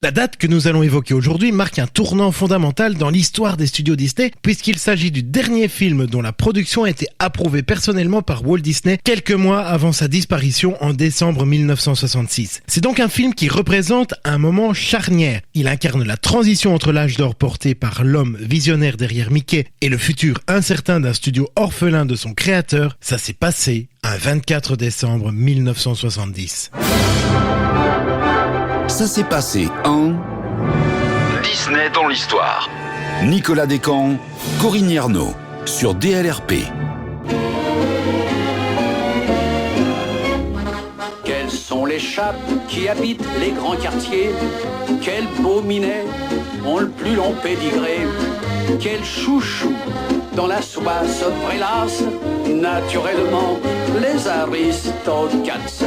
La date que nous allons évoquer aujourd'hui marque un tournant fondamental dans l'histoire des studios Disney, puisqu'il s'agit du dernier film dont la production a été approuvée personnellement par Walt Disney quelques mois avant sa disparition en décembre 1966. C'est donc un film qui représente un moment charnière. Il incarne la transition entre l'âge d'or porté par l'homme visionnaire derrière Mickey et le futur incertain d'un studio orphelin de son créateur. Ça s'est passé un 24 décembre 1970. Ça s'est passé en... Disney dans l'histoire. Nicolas Descamps, Corinne Yerno, sur DLRP. Quels sont les chapes qui habitent les grands quartiers? Quels beaux minets ont le plus long pédigré? Quels chouchous dans la soie se prélassent? Naturellement, les Aristocats.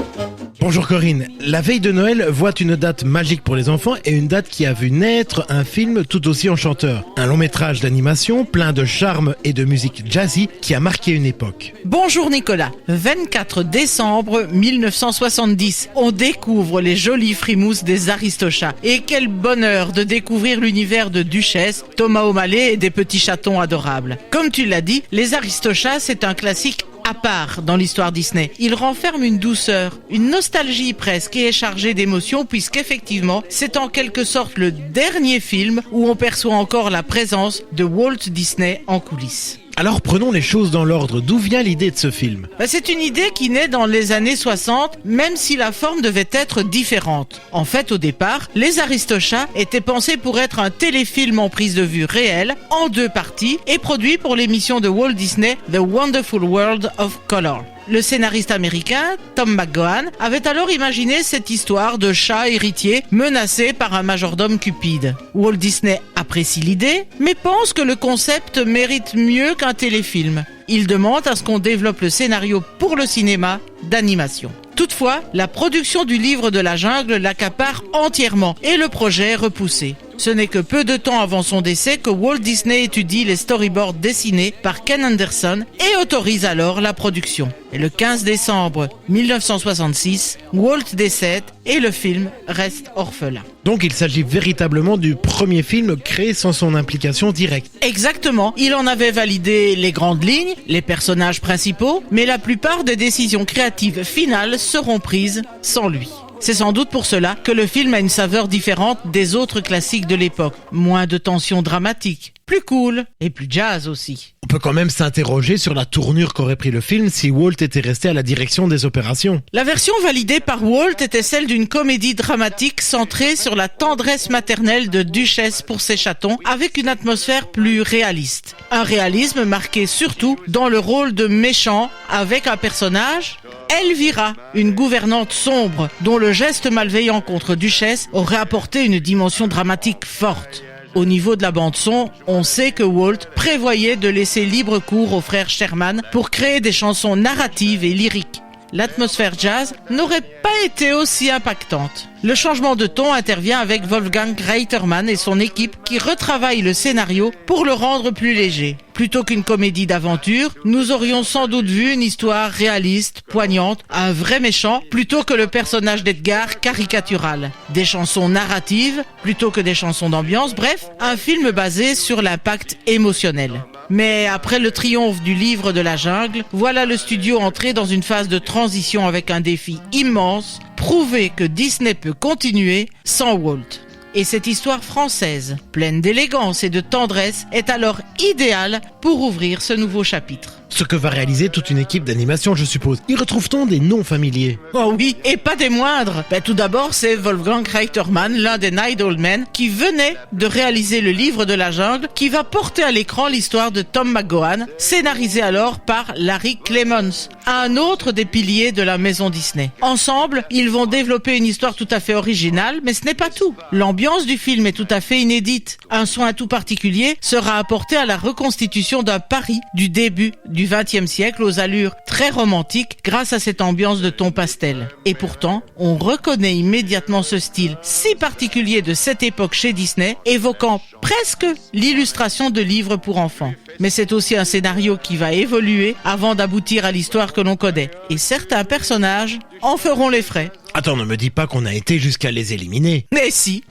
Bonjour Corinne, la veille de Noël voit une date magique pour les enfants et une date qui a vu naître un film tout aussi enchanteur. Un long métrage d'animation plein de charme et de musique jazzy qui a marqué une époque. Bonjour Nicolas, 24 décembre 1970, on découvre les jolies frimousses des Aristochats. Et quel bonheur de découvrir l'univers de Duchesse, Thomas O'Malley et des petits chatons adorables. Comme tu l'as dit, les Aristochats c'est un classique à part dans l'histoire Disney. Il renferme une douceur, une nostalgie presque et est chargé d'émotions puisqu'effectivement, c'est en quelque sorte le dernier film où on perçoit encore la présence de Walt Disney en coulisses. Alors prenons les choses dans l'ordre, d'où vient l'idée de ce film ? C'est une idée qui naît dans les années 60, même si la forme devait être différente. En fait, au départ, les Aristochats étaient pensés pour être un téléfilm en prise de vue réelle, en 2 parties, et produit pour l'émission de Walt Disney, The Wonderful World of Color. Le scénariste américain, Tom McGowan, avait alors imaginé cette histoire de chat héritier menacé par un majordome cupide. Walt Disney apprécie l'idée, mais pense que le concept mérite mieux qu'un téléfilm. Il demande à ce qu'on développe le scénario pour le cinéma d'animation. Toutefois, la production du livre de la jungle l'accapare entièrement et le projet est repoussé. Ce n'est que peu de temps avant son décès que Walt Disney étudie les storyboards dessinés par Ken Anderson et autorise alors la production. Et le 15 décembre 1966, Walt décède et le film reste orphelin. Donc il s'agit véritablement du premier film créé sans son implication directe. Exactement, il en avait validé les grandes lignes, les personnages principaux, mais la plupart des décisions créatives finales seront prises sans lui. C'est sans doute pour cela que le film a une saveur différente des autres classiques de l'époque. Moins de tension dramatique, plus cool et plus jazz aussi. On peut quand même s'interroger sur la tournure qu'aurait pris le film si Walt était resté à la direction des opérations. La version validée par Walt était celle d'une comédie dramatique centrée sur la tendresse maternelle de Duchesse pour ses chatons, avec une atmosphère plus réaliste. Un réalisme marqué surtout dans le rôle de méchant, avec un personnage, Elvira, une gouvernante sombre dont le geste malveillant contre Duchesse aurait apporté une dimension dramatique forte. Au niveau de la bande-son, on sait que Walt prévoyait de laisser libre cours aux frères Sherman pour créer des chansons narratives et lyriques. L'atmosphère jazz n'aurait pas été aussi impactante. Le changement de ton intervient avec Wolfgang Reitermann et son équipe qui retravaillent le scénario pour le rendre plus léger. Plutôt qu'une comédie d'aventure, nous aurions sans doute vu une histoire réaliste, poignante, un vrai méchant, plutôt que le personnage d'Edgar caricatural. Des chansons narratives, plutôt que des chansons d'ambiance, bref, un film basé sur l'impact émotionnel. Mais après le triomphe du livre de la jungle, voilà le studio entré dans une phase de transition avec un défi immense, prouver que Disney peut continuer sans Walt. Et cette histoire française, pleine d'élégance et de tendresse, est alors idéale pour ouvrir ce nouveau chapitre. Ce que va réaliser toute une équipe d'animation, je suppose. Y retrouve-t-on des noms familiers ? Oh oui, et pas des moindres. Tout d'abord, c'est Wolfgang Reitermann, l'un des Night Old Men, qui venait de réaliser le livre de la jungle, qui va porter à l'écran l'histoire de Tom McGowan, scénarisé alors par Larry Clemons, un autre des piliers de la maison Disney. Ensemble, ils vont développer une histoire tout à fait originale, mais ce n'est pas tout. L'ambiance du film est tout à fait inédite. Un soin tout particulier sera apporté à la reconstitution d'un Paris du début du XXe siècle aux allures très romantiques grâce à cette ambiance de ton pastel. Et pourtant, on reconnaît immédiatement ce style si particulier de cette époque chez Disney, évoquant presque l'illustration de livres pour enfants. Mais c'est aussi un scénario qui va évoluer avant d'aboutir à l'histoire que l'on connaît. Et certains personnages en feront les frais. Attends, ne me dis pas qu'on a été jusqu'à les éliminer. Mais si,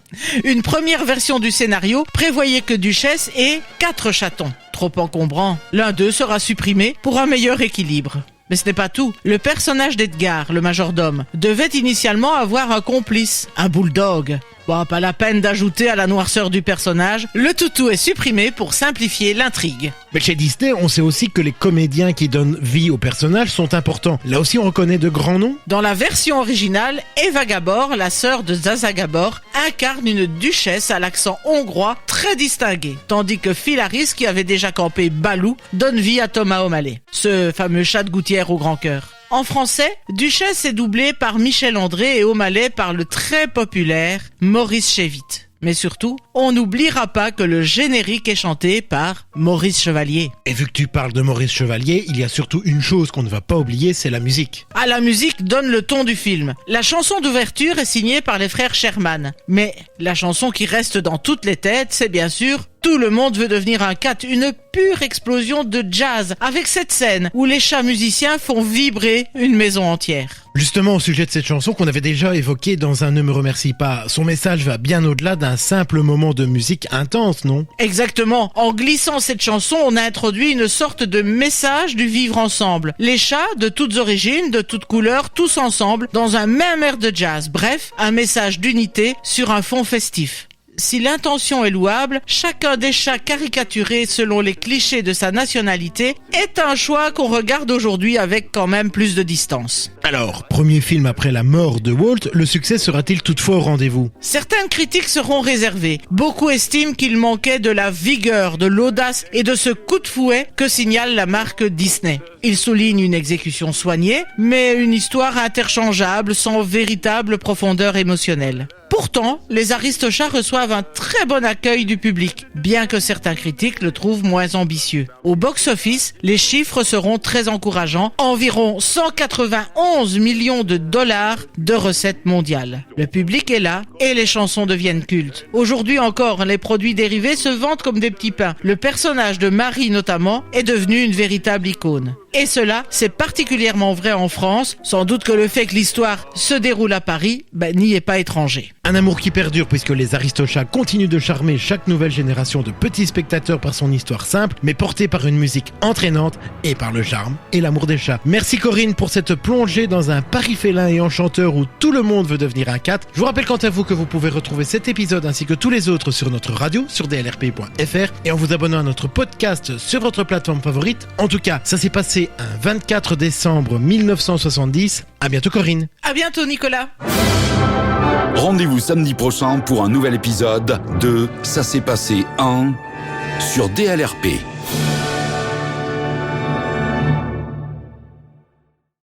une première version du scénario prévoyait que Duchesse ait 4 chatons. Trop encombrant, l'un d'eux sera supprimé pour un meilleur équilibre. Mais ce n'est pas tout. Le personnage d'Edgar, le majordome, devait initialement avoir un complice, un bulldog. Bon, pas la peine d'ajouter à la noirceur du personnage, le toutou est supprimé pour simplifier l'intrigue. Mais chez Disney, on sait aussi que les comédiens qui donnent vie aux personnages sont importants. Là aussi, on reconnaît de grands noms. Dans la version originale, Eva Gabor, la sœur de Zaza Gabor, incarne une duchesse à l'accent hongrois très distingué, tandis que Phil Harris, qui avait déjà campé Baloo, donne vie à Thomas O'Malley, ce fameux chat de gouttière au grand cœur. En français, Duchesse est doublée par Michel André et O'Malley par le très populaire Maurice Chévite. Mais surtout, on n'oubliera pas que le générique est chanté par Maurice Chevalier. Et vu que tu parles de Maurice Chevalier, il y a surtout une chose qu'on ne va pas oublier, c'est la musique. Ah, la musique donne le ton du film. La chanson d'ouverture est signée par les frères Sherman. Mais la chanson qui reste dans toutes les têtes, c'est bien sûr Tout le monde veut devenir un cat, une pure explosion de jazz, avec cette scène où les chats musiciens font vibrer une maison entière. Justement, au sujet de cette chanson qu'on avait déjà évoquée dans un Ne me remercie pas, son message va bien au-delà d'un simple moment de musique intense, non ? Exactement. En glissant cette chanson, on a introduit une sorte de message du vivre ensemble. Les chats, de toutes origines, de toutes couleurs, tous ensemble, dans un même air de jazz. Bref, un message d'unité sur un fond festif. Si l'intention est louable, chacun des chats caricaturés selon les clichés de sa nationalité est un choix qu'on regarde aujourd'hui avec quand même plus de distance. Alors, premier film après la mort de Walt, le succès sera-t-il toutefois au rendez-vous ? Certaines critiques seront réservées. Beaucoup estiment qu'il manquait de la vigueur, de l'audace et de ce coup de fouet que signale la marque Disney. Ils soulignent une exécution soignée, mais une histoire interchangeable sans véritable profondeur émotionnelle. Pourtant, les Aristochats reçoivent un très bon accueil du public, bien que certains critiques le trouvent moins ambitieux. Au box-office, les chiffres seront très encourageants, environ 191 millions de dollars de recettes mondiales. Le public est là et les chansons deviennent cultes. Aujourd'hui encore, les produits dérivés se vendent comme des petits pains. Le personnage de Marie notamment est devenu une véritable icône. Et cela, c'est particulièrement vrai en France, sans doute que le fait que l'histoire se déroule à Paris, n'y est pas étranger. Un amour qui perdure puisque les Aristochats continuent de charmer chaque nouvelle génération de petits spectateurs par son histoire simple, mais portée par une musique entraînante et par le charme et l'amour des chats. Merci Corinne pour cette plongée dans un Paris félin et enchanteur où tout le monde veut devenir un cat. Je vous rappelle quant à vous que vous pouvez retrouver cet épisode ainsi que tous les autres sur notre radio, sur dlrp.fr et en vous abonnant à notre podcast sur votre plateforme favorite. En tout cas, ça s'est passé un 24 décembre 1970. À bientôt Corinne. À bientôt Nicolas. Rendez-vous samedi prochain pour un nouvel épisode de Ça s'est passé en sur DLRP.